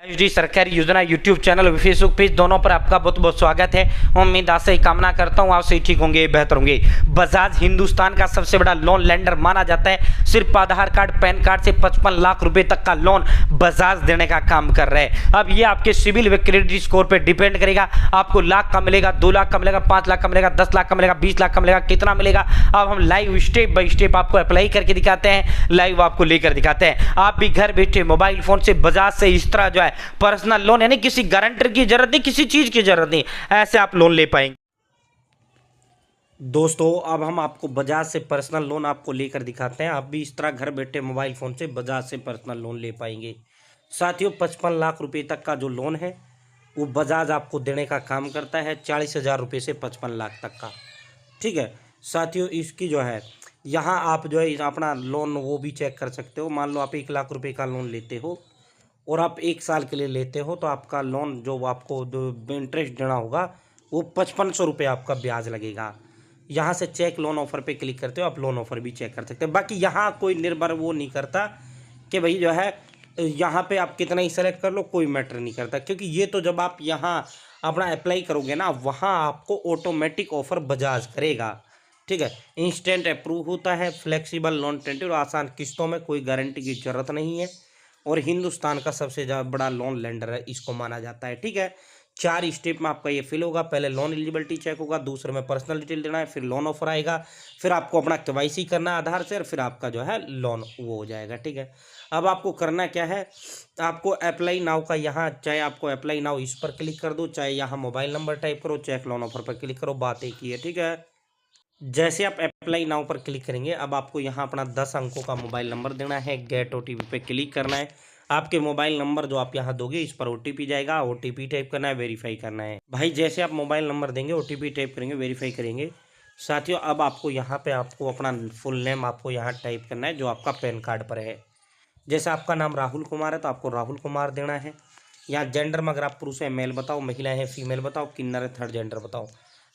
D सरकारी योजना YouTube channel और फेसबुक पेज दोनों पर आपका बहुत बहुत स्वागत है। उम्मीद आशा ही कामना करता हूँ आप सही ठीक होंगे, बेहतर होंगे। बजाज हिंदुस्तान का सबसे बड़ा लोन लेंडर माना जाता है। सिर्फ आधार कार्ड पैन कार्ड से 55 लाख रुपए तक का लोन बजाज देने का काम कर रहे हैं। अब ये आपके सिविल व क्रेडिट स्कोर पर डिपेंड करेगा। आपको लाख का मिलेगा, 2 लाख का मिलेगा, 5 लाख का मिलेगा, 10 लाख का मिलेगा, 20 लाख का मिलेगा, कितना मिलेगा अब हम लाइव स्टेप बाय स्टेप आपको अप्लाई करके दिखाते हैं, लाइव आपको लेकर दिखाते हैं। आप भी घर बैठे मोबाइल फोन से बजाज से इस तरह जो है पर्सनल लोन, यानी किसी गारंटर की जरूरत नहीं, किसी चीज की जरूरत नहीं, ऐसे आप लोन ले पाएंगे। दोस्तों अब हम आपको बजाज से पर्सनल लोन आपको लेकर दिखाते हैं। आप भी इस तरह घर बैठे मोबाइल फोन से बजाज से पर्सनल लोन ले पाएंगे। साथियों 55 लाख रुपए तक का जो लोन है वो बजाज आपको देने का काम करता है, 40,000 रुपये से 55 लाख तक का। ठीक है साथियों, इसकी जो है यहाँ आप जो है अपना लोन वो भी चेक कर सकते हो। मान लो आप 1 लाख रुपए का लोन लेते हो और आप 1 साल के लिए लेते हो तो आपका लोन जो आपको जो इंटरेस्ट देना होगा वो 5500 रुपये आपका ब्याज लगेगा। यहाँ से चेक लोन ऑफर पे क्लिक करते हो, आप लोन ऑफर भी चेक कर सकते हो। बाकी यहाँ कोई निर्भर वो नहीं करता कि भाई जो है यहाँ पे आप कितना ही सेलेक्ट कर लो, कोई मैटर नहीं करता, क्योंकि ये तो जब आप यहाँ अपना अप्लाई करोगे ना वहाँ आपको ऑटोमेटिक ऑफर बजाज करेगा। ठीक है, इंस्टेंट अप्रूव होता है, फ्लेक्सिबल लोन टेंडर और आसान किस्तों में, कोई गारंटी की जरूरत नहीं है और हिंदुस्तान का सबसे बड़ा लोन लेंडर है इसको माना जाता है। ठीक है, 4 स्टेप में आपका ये फिल होगा। पहले लोन एलिजिबिलिटी चेक होगा, दूसरे में पर्सनल डिटेल देना है, फिर लोन ऑफर आएगा, फिर आपको अपना केवाईसी करना है आधार से और फिर आपका जो है लोन वो हो जाएगा। ठीक है, अब आपको करना क्या है, आपको अप्लाई नाउ का यहाँ, चाहे आपको अप्लाई नाउ इस पर क्लिक कर दो, चाहे यहाँ मोबाइल नंबर टाइप करो, चेक लोन ऑफर पर क्लिक करो, बात एक ही है। ठीक है, जैसे आप अप्लाई नाउ पर क्लिक करेंगे अब आपको यहाँ अपना 10 अंकों का मोबाइल नंबर देना है, गेट ओटीपी पे क्लिक करना है। आपके मोबाइल नंबर जो आप यहाँ दोगे इस पर ओटीपी जाएगा, ओटीपी टाइप करना है, वेरीफाई करना है। भाई जैसे आप मोबाइल नंबर देंगे, ओटीपी टाइप करेंगे, वेरीफाई करेंगे। साथियों अब आपको यहाँ पे आपको अपना फुल नेम आपको यहाँ टाइप करना है जो आपका पैन कार्ड पर है। जैसे आपका नाम राहुल कुमार है तो आपको राहुल कुमार देना है। यहाँ जेंडर में अगर आप पुरुष है मेल बताओ, महिला है फीमेल बताओ, किन्नर है थर्ड जेंडर बताओ।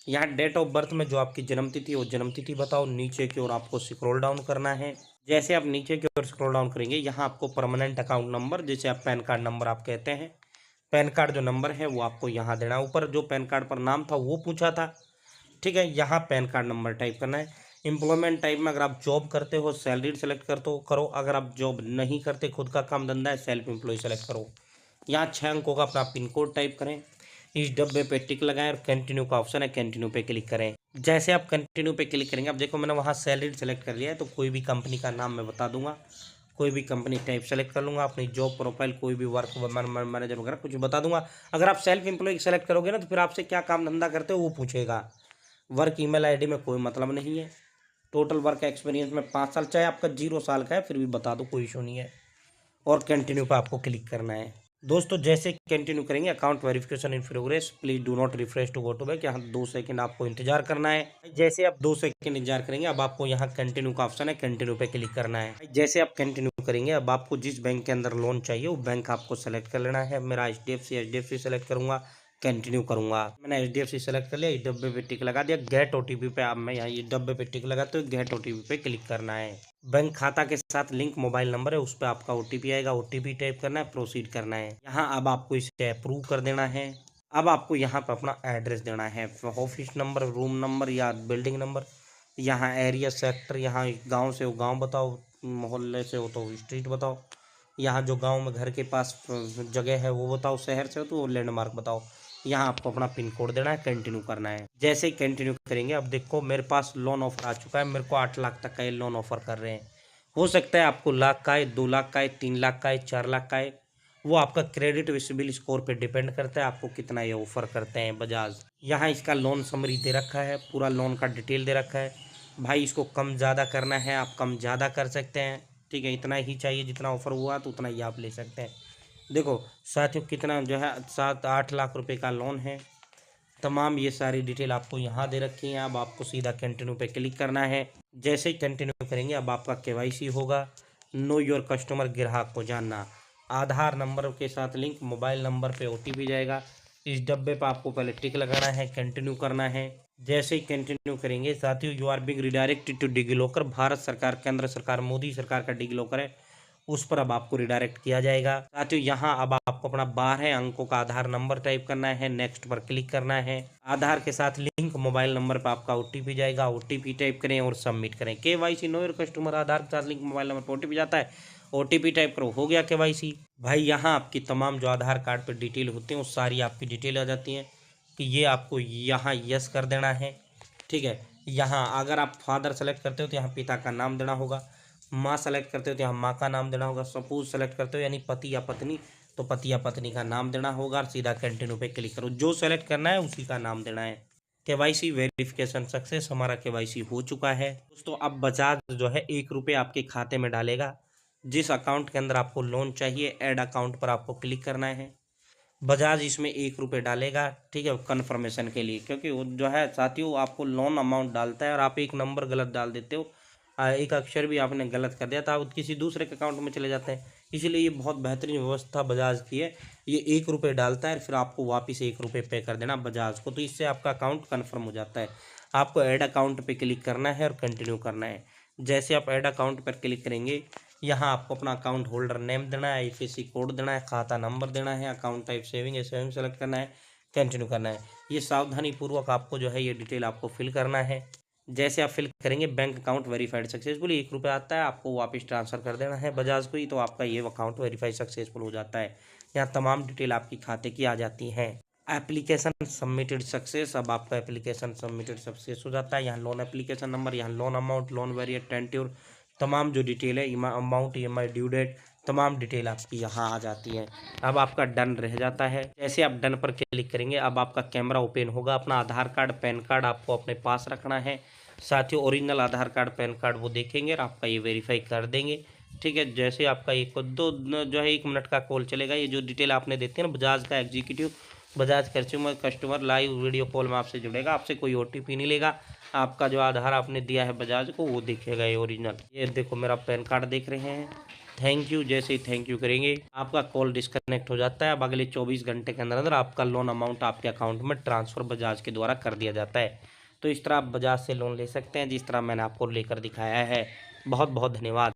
यहाँ डेट ऑफ बर्थ में जो आपकी जन्मतिथि वो जन्मतिथि बताओ। नीचे की ओर आपको स्क्रॉल डाउन करना है। जैसे आप नीचे की ओर स्क्रॉल डाउन करेंगे यहाँ आपको परमानेंट अकाउंट नंबर, जैसे आप पैन कार्ड नंबर आप कहते हैं, पैन कार्ड जो नंबर है वो आपको यहाँ देना है। ऊपर जो पैन कार्ड पर नाम था वो पूछा था। ठीक है, यहाँ पैन कार्ड नंबर टाइप करना है। एम्प्लॉयमेंट टाइप में अगर आप जॉब करते हो सैलरी सेलेक्ट करो, अगर आप जॉब नहीं करते खुद का काम धंधा है सेल्फ एम्प्लॉय सेलेक्ट करो। यहाँ 6 अंकों का अपना पिन कोड टाइप करें, इस डब्बे पे टिक लगाएं और कंटिन्यू का ऑप्शन है कंटिन्यू पे क्लिक करें। जैसे आप कंटिन्यू पे क्लिक करेंगे अब देखो मैंने वहाँ सैलरी सेलेक्ट कर लिया है तो कोई भी कंपनी का नाम मैं बता दूंगा, कोई भी कंपनी टाइप सेलेक्ट कर लूँगा, अपनी जॉब प्रोफाइल कोई भी वर्क मैनेजर वगैरह कुछ बता दूंगा। अगर आप सेल्फ एम्प्लॉय सेलेक्ट करोगे ना तो फिर आपसे क्या काम धंधा करते हो वो पूछेगा। वर्क ईमेल आईडी में कोई मतलब नहीं है। टोटल वर्क एक्सपीरियंस में 5 साल, चाहे आपका 0 साल का है फिर भी बता दो, कोई इशू नहीं है। और कंटिन्यू पर आपको क्लिक करना है। दोस्तों जैसे कंटिन्यू करेंगे account verification in progress, please do not refresh to go to back, यहाँ 2 सेकंड आपको इंतजार करना है। जैसे आप 2 सेकंड इंतजार करेंगे अब आपको यहाँ कंटिन्यू का ऑप्शन है कंटिन्यू पे क्लिक करना है। जैसे आप कंटिन्यू करेंगे अब आपको जिस बैंक के अंदर लोन चाहिए वो बैंक आपको सेलेक्ट कर लेना है। मेरा एचडीएफसी सेलेक्ट करूंगा, कंटिन्यू करूंगा। मैंने एचडीएफसी सेलेक्ट कर लिया, इस डब्बे पे टिक लगा दिया। गेट ओटीपी पे अब मैं यहाँ ये डब्बे पे टिक लगाते हो, गेट ओटीपी पे क्लिक करना है। बैंक खाता के साथ लिंक मोबाइल नंबर है उस पर आपका ओटीपी आएगा, ओटीपी टाइप करना है, प्रोसीड करना है। यहाँ अब आपको इसे अप्रूव कर देना है। अब आपको यहाँ पर अपना एड्रेस देना है, ऑफिस नंबर, रूम नंबर या बिल्डिंग नंबर, यहाँ एरिया सेक्टर, यहाँ गाँव से हो गाँव बताओ, मोहल्ले से हो तो स्ट्रीट बताओ, यहाँ जो गाँव में घर के पास जगह है वो बताओ, शहर से हो तो लैंडमार्क बताओ। यहाँ आपको अपना पिन कोड देना है, कंटिन्यू करना है। जैसे ही कंटिन्यू करेंगे अब देखो मेरे पास लोन ऑफर आ चुका है, मेरे को 8 लाख तक का ये लोन ऑफर कर रहे हैं। हो सकता है आपको लाख का है, 2 लाख का है, 3 लाख का है, 4 लाख का है, वो आपका क्रेडिट सिबिल स्कोर पे डिपेंड करता है आपको कितना ये ऑफर करते हैं बजाज। यहाँ इसका लोन समरी दे रखा है, पूरा लोन का डिटेल दे रखा है। भाई इसको कम ज़्यादा करना है आप कम ज़्यादा कर सकते हैं। ठीक है, इतना ही चाहिए जितना ऑफर हुआ तो उतना ही आप ले सकते हैं। देखो साथियों कितना जो है 7-8 लाख रुपए का लोन है। तमाम ये सारी डिटेल आपको यहाँ दे रखी है। अब आपको सीधा कंटिन्यू पे क्लिक करना है। जैसे ही कंटिन्यू करेंगे अब आपका केवाईसी होगा, नो योर कस्टमर, ग्राहक को जानना, आधार नंबर के साथ लिंक, मोबाइल नंबर पे ओटीपी जाएगा। इस डब्बे पर आपको पहले टिक लगाना है, कंटिन्यू करना है। जैसे ही कंटिन्यू करेंगे साथियों you are being redirected to DigiLocker, Bharat सरकार, केंद्र सरकार, मोदी सरकार का डिजी लॉकर है उस पर अब आपको रिडायरेक्ट किया जाएगा। साथियों यहाँ अब आपको अपना 12 अंकों का आधार नंबर टाइप करना है, नेक्स्ट पर क्लिक करना है। आधार के साथ लिंक मोबाइल नंबर पर आपका ओटीपी जाएगा, ओटीपी टाइप करें और सबमिट करें। केवाईसी नो योर कस्टमर, आधार के साथ लिंक मोबाइल नंबर पर ओटीपी जाता है, ओटीपी टाइप करो, हो गया केवाईसी। भाई यहाँ आपकी तमाम जो आधार कार्ड पर डिटेल होती हैं वो सारी आपकी डिटेल आ जाती हैं कि ये आपको यहाँ यस कर देना है। ठीक है, यहाँ अगर आप फादर सेलेक्ट करते हो तो यहाँ पिता का नाम देना होगा, माँ सेलेक्ट करते हो तो यहाँ माँ का नाम देना होगा, सपोज सेलेक्ट करते हो यानी पति या पत्नी तो पति या पत्नी का नाम देना होगा और सीधा कंटिन्यू पे क्लिक करो। जो सेलेक्ट करना है उसी का नाम देना है। केवाईसी वेरिफिकेशन सक्सेस, हमारा केवाईसी हो चुका है। दोस्तों अब बजाज जो है 1 रुपये आपके खाते में डालेगा। जिस अकाउंट के अंदर आपको लोन चाहिए ऐड अकाउंट पर आपको क्लिक करना है। बजाज इसमें 1 रुपये डालेगा, ठीक है, कन्फर्मेशन के लिए, क्योंकि वो जो है साथियों आपको लोन अमाउंट डालता है और आप एक नंबर गलत डाल देते हो, एक अक्षर भी आपने गलत कर दिया था, आप किसी दूसरे के अकाउंट में चले जाते हैं। इसलिए ये बहुत बेहतरीन व्यवस्था बजाज की है। ये 1 रुपये डालता है फिर आपको वापस 1 रुपये पे कर देना बजाज को, तो इससे आपका अकाउंट कन्फर्म हो जाता है। आपको ऐड अकाउंट पे क्लिक करना है और कंटिन्यू करना है। जैसे आप ऐड अकाउंट पर क्लिक करेंगे यहाँ आपको अपना अकाउंट होल्डर नेम देना है, आईएफएससी कोड देना है, खाता नंबर देना है, अकाउंट टाइप सेविंग है, सेविंग सेलेक्ट करना है, कंटिन्यू करना है। ये सावधानी पूर्वक आपको जो है ये डिटेल आपको फिल करना है। जैसे आप फिल करेंगे बैंक अकाउंट वेरीफाइड सक्सेसफुल, 1 रुपये आता है, आपको वापस ट्रांसफ़र कर देना है बजाज को ही, तो आपका ये अकाउंट वेरीफाइड सक्सेसफुल हो जाता है। यहाँ तमाम डिटेल आपकी खाते की आ जाती हैं। एप्लीकेशन सबमिटेड सक्सेस, अब आपका एप्लीकेशन सबमिटेड सक्सेस हो जाता है। यहाँ लोन एप्लीकेशन नंबर, यहाँ लोन अमाउंट, लोन वेरिएट, टेंट्योर, तमाम जो डिटेल है, अमाउंट, ईएमआई, ड्यू डेट, तमाम डिटेल आपकी यहाँ आ जाती है। अब आपका डन रह जाता है। जैसे आप डन पर क्लिक करेंगे अब आपका कैमरा ओपन होगा। अपना आधार कार्ड पैन कार्ड आपको अपने पास रखना है। साथियों ओरिजिनल आधार कार्ड पैन कार्ड वो देखेंगे और आपका ये वेरीफाई कर देंगे। ठीक है, जैसे आपका एक दो जो है 1 मिनट का कॉल चलेगा। ये जो डिटेल आपने देते हैं ना, बजाज का executive, Bajaj consumer customer live video call में आपसे जुड़ेगा, आपसे कोई ओटीपी नहीं लेगा। आपका जो आधार आपने दिया है बजाज को वो दिखेगा ये ओरिजिनल। ये देखो मेरा पैन कार्ड देख रहे हैं। थैंक यू, जैसे ही थैंक यू करेंगे आपका कॉल डिस्कनेक्ट हो जाता है। अब अगले 24 घंटे के अंदर अंदर आपका लोन अमाउंट आपके अकाउंट में ट्रांसफ़र बजाज के द्वारा कर दिया जाता है। तो इस तरह आप बजाज से लोन ले सकते हैं जिस तरह मैंने आपको लेकर दिखाया है। बहुत बहुत धन्यवाद।